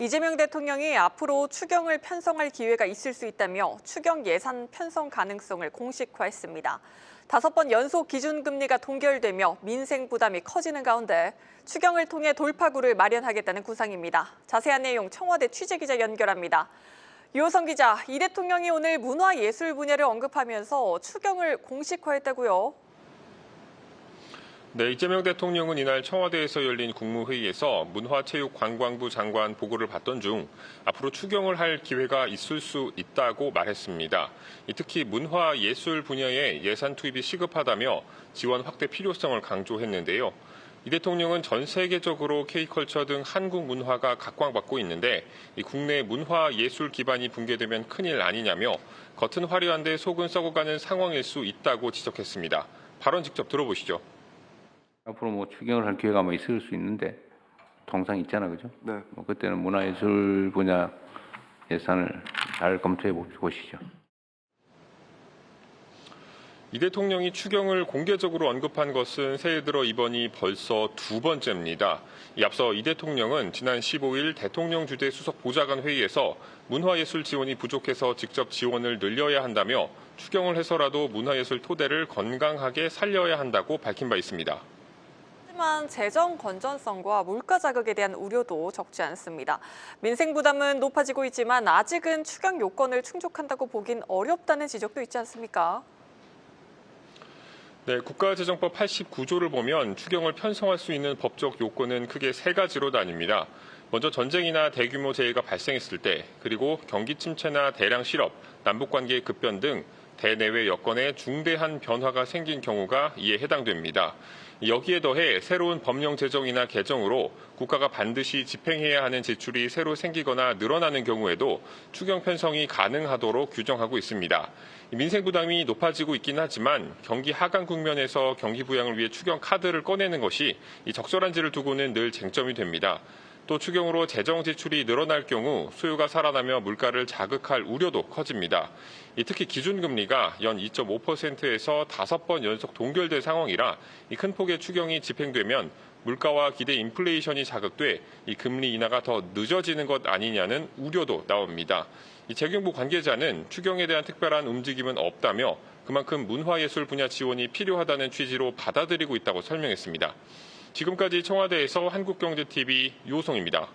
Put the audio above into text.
이재명 대통령이 앞으로 추경을 편성할 기회가 있을 수 있다며 추경 예산 편성 가능성을 공식화했습니다. 5번 연속 기준금리가 동결되며 민생 부담이 커지는 가운데 추경을 통해 돌파구를 마련하겠다는 구상입니다. 자세한 내용 청와대 취재기자 연결합니다. 유호성 기자, 이 대통령이 오늘 문화예술 분야를 언급하면서 추경을 공식화했다고요? 네, 이재명 대통령은 이날 청와대에서 열린 국무회의에서 문화체육관광부 장관 보고를 받던 중 앞으로 추경을 할 기회가 있을 수 있다고 말했습니다. 특히 문화예술 분야에 예산 투입이 시급하다며 지원 확대 필요성을 강조했는데요. 이 대통령은 전 세계적으로 K컬처 등 한국 문화가 각광받고 있는데 국내 문화예술 기반이 붕괴되면 큰일 아니냐며 겉은 화려한데 속은 썩어가는 상황일 수 있다고 지적했습니다. 발언 직접 들어보시죠. 앞으로 추경을 할 기회가 있을 수 있는데 통상 있잖아, 그죠? 네. 그때는 문화예술 분야 예산을 잘 검토해 보시죠. 이 대통령이 추경을 공개적으로 언급한 것은 새해 들어 이번이 벌써 2번째입니다. 앞서 이 대통령은 지난 15일 대통령 주재 수석 보좌관 회의에서 문화예술 지원이 부족해서 직접 지원을 늘려야 한다며 추경을 해서라도 문화예술 토대를 건강하게 살려야 한다고 밝힌 바 있습니다. 하지만 재정 건전성과 물가 자극에 대한 우려도 적지 않습니다. 민생 부담은 높아지고 있지만 아직은 추경 요건을 충족한다고 보긴 어렵다는 지적도 있지 않습니까? 네, 국가재정법 89조를 보면 추경을 편성할 수 있는 법적 요건은 크게 3가지로 나뉩니다. 먼저 전쟁이나 대규모 재해가 발생했을 때, 그리고 경기 침체나 대량 실업, 남북관계의 급변 등 대내외 여건에 중대한 변화가 생긴 경우가 이에 해당됩니다. 여기에 더해 새로운 법령 제정이나 개정으로 국가가 반드시 집행해야 하는 지출이 새로 생기거나 늘어나는 경우에도 추경 편성이 가능하도록 규정하고 있습니다. 민생 부담이 높아지고 있긴 하지만 경기 하강 국면에서 경기 부양을 위해 추경 카드를 꺼내는 것이 적절한지를 두고는 늘 쟁점이 됩니다. 또 추경으로 재정 지출이 늘어날 경우 수요가 살아나며 물가를 자극할 우려도 커집니다. 특히 기준금리가 연 2.5%에서 5번 연속 동결된 상황이라 큰 폭의 추경이 집행되면 물가와 기대 인플레이션이 자극돼 금리 인하가 더 늦어지는 것 아니냐는 우려도 나옵니다. 재경부 관계자는 추경에 대한 특별한 움직임은 없다며 그만큼 문화예술 분야 지원이 필요하다는 취지로 받아들이고 있다고 설명했습니다. 지금까지 청와대에서 한국경제TV 유호성입니다.